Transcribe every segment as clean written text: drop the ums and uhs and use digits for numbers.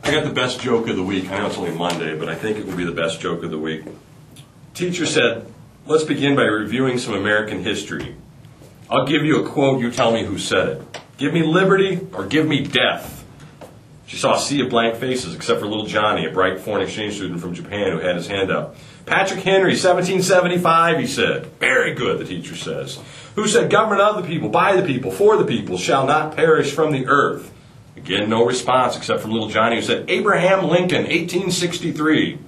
I got the best joke of the week. I know it's only Monday, but I think it will be the best joke of the week. Teacher said, let's begin by reviewing some American history. I'll give you a quote, you tell me who said it. Give me liberty or give me death. She saw a sea of blank faces, except for little Johnny, a bright foreign exchange student from Japan who had his hand up. Patrick Henry, 1775, he said. Very good, the teacher says. Who said, government of the people, by the people, for the people, shall not perish from the earth? Again, no response, except from little Johnny, who said, Abraham Lincoln, 1863.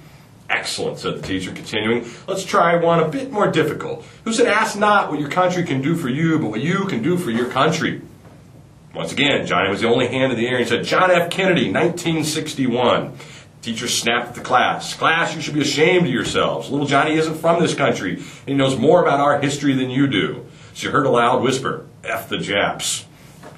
Excellent, said the teacher, continuing. Let's try one a bit more difficult. Who said, ask not what your country can do for you, but what you can do for your country? Once again, Johnny was the only hand in the air, and he said, John F. Kennedy, 1961. Teacher snapped at the class. Class, you should be ashamed of yourselves. Little Johnny isn't from this country, and he knows more about our history than you do. She heard a loud whisper, F the Japs.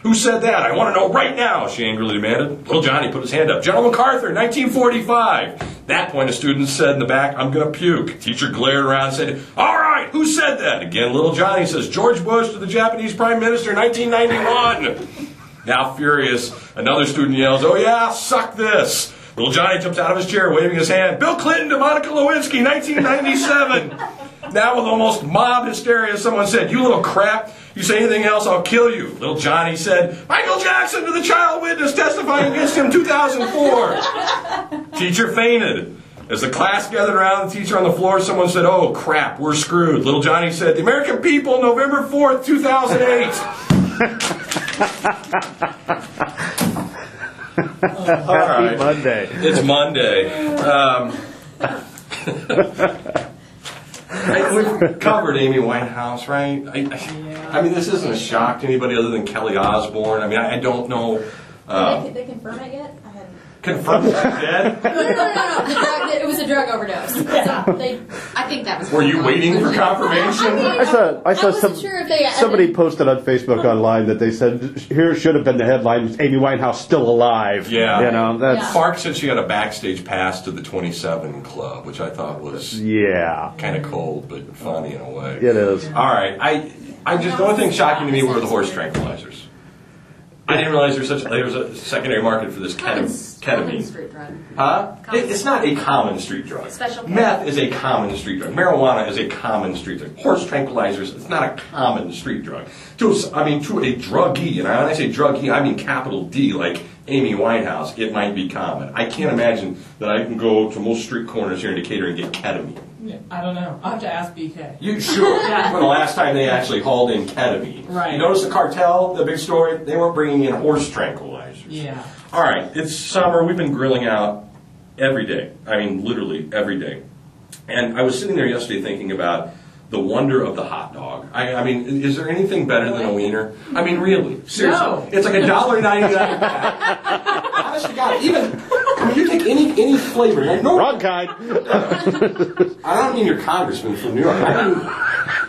Who said that? I want to know right now, she angrily demanded. Little Johnny put his hand up. General MacArthur, 1945. At that point, a student said in the back, I'm going to puke. Teacher glared around and said, all right, who said that? Again, little Johnny says, George Bush to the Japanese Prime Minister, 1991. Now furious, another student yells, oh yeah, suck this. Little Johnny jumps out of his chair, waving his hand. Bill Clinton to Monica Lewinsky, 1997. Now with almost mob hysteria, someone said, you little crap, you say anything else, I'll kill you. Little Johnny said, Michael Jackson to the child witness testifying against him, 2004. Teacher fainted. As the class gathered around the teacher on the floor, someone said, oh crap, we're screwed. Little Johnny said, the American people, November 4th, 2008. Happy Monday. It's Monday. We've covered Amy Winehouse, right? I mean, this isn't a shock to anybody other than Kelly Osbourne. I mean, I don't know. Did they confirm it yet? I hadn't. Confirmed she's dead? No. It was a drug overdose. I think that was. Were you waiting for confirmation? I saw somebody posted on Facebook online that they said here should have been the headline: Amy Winehouse still alive. Yeah, you know that's. Mark said she got a backstage pass to the 27 Club, which I thought was kind of cold but funny in a way. It is. All right, I just the only thing shocking to me were the horse tranquilizers. I didn't realize there was a secondary market for this ketamine. Street drug. Huh? It's not a common street drug. Meth is a common street drug. Marijuana is a common street drug. Horse tranquilizers, it's not a common street drug. To a druggee, and when I say druggee, I mean capital D, like Amy Winehouse, it might be common. I can't imagine that I can go to most street corners here in Decatur and get ketamine. Yeah, I don't know. I'll have to ask BK. You sure? When the last time they actually hauled in ketamine. Right. You notice the cartel, the big story? They weren't bringing in horse tranquilizers. Yeah. All right, it's summer. We've been grilling out every day. I mean, literally every day. And I was sitting there yesterday thinking about the wonder of the hot dog. I mean, is there anything better than a wiener? I mean, really, seriously. No. It's like $1.99. Honest to God, even you take any flavor. Like, no, wrong kind. I don't mean your congressman from New York. I mean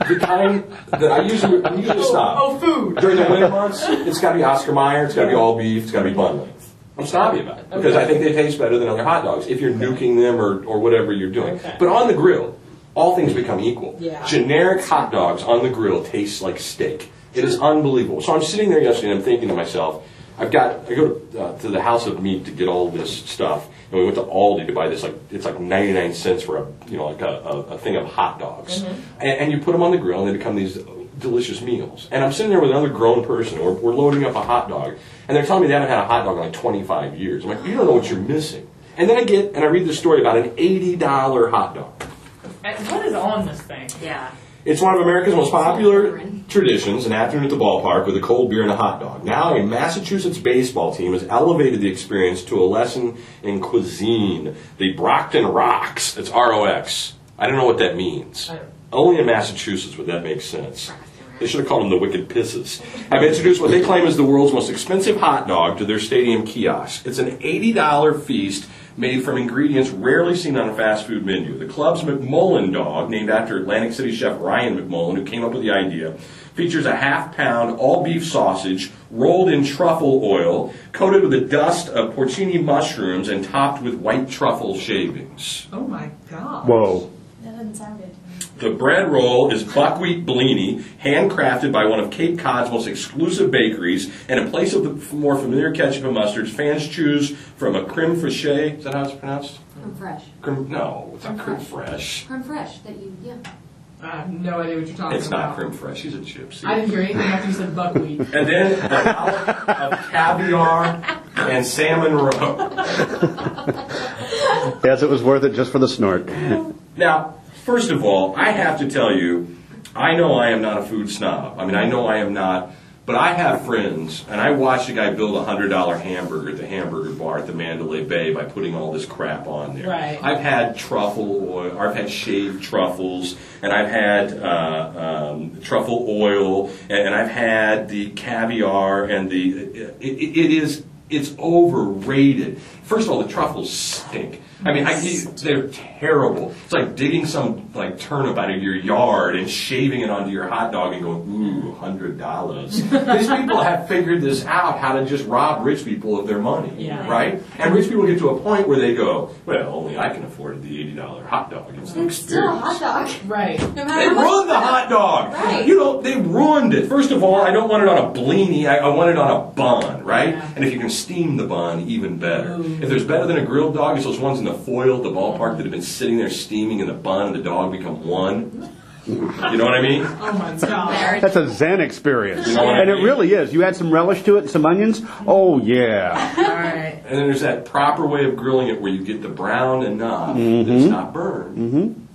the kind that I'm usually snob. Oh, food. During the winter months, it's got to be Oscar Mayer, it's got to be all beef, it's got to be bun length. I'm snobby about it because I think they taste better than other hot dogs if you're nuking them or whatever you're doing. Okay. But on the grill, all things become equal. Yeah. Generic hot dogs on the grill taste like steak. It is unbelievable. So I'm sitting there yesterday and I'm thinking to myself, I go to the House of Meat to get all this stuff, and we went to Aldi to buy this. It's like 99 cents for a thing of hot dogs, and you put them on the grill and they become these delicious meals. And I'm sitting there with another grown person, we're loading up a hot dog, and they're telling me they haven't had a hot dog in like 25 years. I'm like, you don't know what you're missing. And then I read the story about an $80 hot dog. What is on this thing? Yeah. It's one of America's most popular traditions, an afternoon at the ballpark with a cold beer and a hot dog. Now, a Massachusetts baseball team has elevated the experience to a lesson in cuisine. The Brockton Rocks. It's R-O-X. I don't know what that means. Only in Massachusetts would that make sense. They should have called them the Wicked Pisses. Have introduced what they claim is the world's most expensive hot dog to their stadium kiosk. It's an $80 feast made from ingredients rarely seen on a fast food menu. The club's McMullen dog, named after Atlantic City chef Ryan McMullen, who came up with the idea, features a half-pound all-beef sausage rolled in truffle oil, coated with a dust of porcini mushrooms, and topped with white truffle shavings. Oh my God. Whoa. That doesn't sound good. The bread roll is buckwheat blini, handcrafted by one of Cape Cod's most exclusive bakeries, and in place of the more familiar ketchup and mustards, fans choose from a creme fraiche. Is that how it's pronounced? Creme fraiche. No, it's not creme fraiche. Creme fraiche. Yeah. I have no idea what you're talking It's about. not creme fraiche. She's a gypsy. I didn't hear anything after you said buckwheat. And then a olive of caviar and salmon roe. Yes, it was worth it just for the snort. Now, first of all, I have to tell you, I know I am not a food snob. I mean, I know I am not, but I have friends, and I watched a guy build a $100 hamburger at the hamburger bar at the Mandalay Bay by putting all this crap on there. Right. I've had truffle oil, or I've had shaved truffles, and I've had truffle oil, and I've had the caviar, and it's overrated. First of all, the truffles stink. I mean, they're terrible. It's like digging some turnip out of your yard and shaving it onto your hot dog and going, ooh, $100. These people have figured this out, how to just rob rich people of their money, right? And rich people get to a point where they go, well, only I can afford the $80 hot dog. It's the It's still a hot dog. Right. No matter They how much- ruined the hot dog. Right. You know, they ruined it. First of all, I don't want it on a blini. I want it on a bun, right? Yeah. And if you can steam the bun, even better. Ooh. If there's better than a grilled dog, it's those ones in the foil at the ballpark that have been sitting there steaming in the bun and the dog become one. You know what I mean? Oh my God. That's a Zen experience. You know what I And it mean? really is. You add some relish to it and some onions. Oh, yeah. All right. And then there's that proper way of grilling it where you get the brown enough that it's not burned,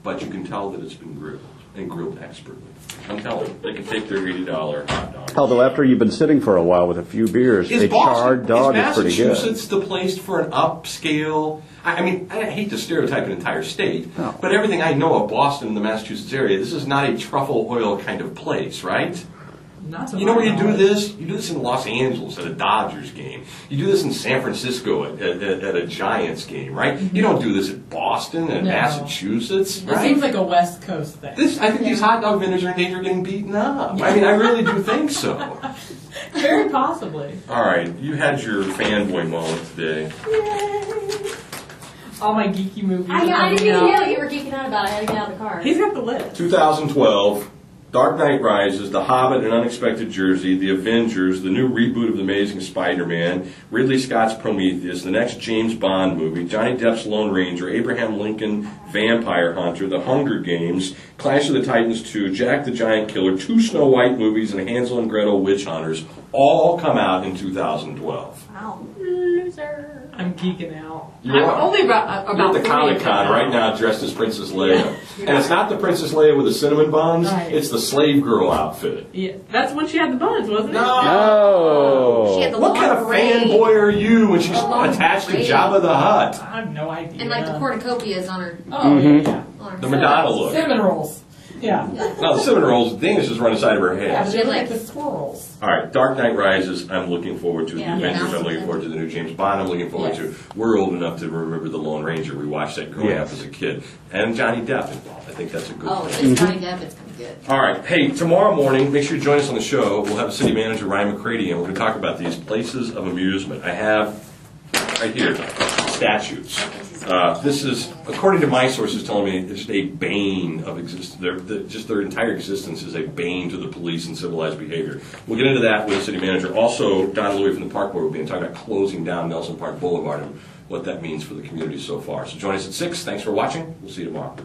but you can tell that it's been grilled and grilled expertly. I'm telling you, they can take their $80 hot dog. Although after you've been sitting for a while with a few beers, a charred dog is pretty good. Is Massachusetts the place for an upscale? I mean, I hate to stereotype an entire state, but everything I know of Boston and the Massachusetts area, this is not a truffle oil kind of place, right? Not to You know where you my do knowledge. this? You do this in Los Angeles at a Dodgers game. You do this in San Francisco at a Giants game, right? You don't do this at Boston and No. Massachusetts, It right? seems like a West Coast thing. I think these hot dog vendors are in danger of getting beaten up. I mean, I really do think so. Very possibly. All right, you had your fanboy moment today. All my geeky movies. I are didn't coming even out. hear what you were geeking out about. I had to get out of the car. He's got the list. 2012, Dark Knight Rises, The Hobbit, An Unexpected Jersey, The Avengers, the new reboot of The Amazing Spider-Man, Ridley Scott's Prometheus, the next James Bond movie, Johnny Depp's Lone Ranger, Abraham Lincoln Vampire Hunter, The Hunger Games, Clash of the Titans 2, Jack the Giant Killer, 2 Snow White movies, and Hansel and Gretel Witch Hunters all come out in 2012. Wow. Loser. I'm geeking out. You I'm are. only about You're at the 3 Comic of Con them. right now dressed as Princess Leia. And it's not the Princess Leia with the cinnamon buns, Right. it's the slave girl outfit. Yeah, that's when she had the buns, wasn't it? No. She had the What long kind of braid. fanboy are you when she's Long attached to braid. Jabba the Hutt? I have no idea. And like the cornucopias on her. Oh, yeah. On her The Madonna look. Cinnamon rolls. Yeah. No, the cinnamon rolls, the English just run inside of her Yeah, head. but they look like the squirrels. All right, Dark Knight Rises, I'm looking forward to. Yeah, The Avengers, yeah. I'm looking forward to. The new James Bond, I'm looking forward Yes. to. We're old enough to remember The Lone Ranger. We watched that growing Yes. up as a kid. And Johnny Depp involved. I think that's a good Oh, thing. it's Johnny Depp. It's gonna be good. All right. Hey, tomorrow morning, make sure you join us on the show. We'll have City Manager Ryan McCready, and we're going to talk about these places of amusement. I have right here statutes. This is, according to my sources, telling me it's just a bane of existence. Just their entire existence is a bane to the police and civilized behavior. We'll get into that with the city manager. Also, Don Louie from the Park Board will be talking about closing down Nelson Park Boulevard and what that means for the community so far. So join us at 6. Thanks for watching. We'll see you tomorrow.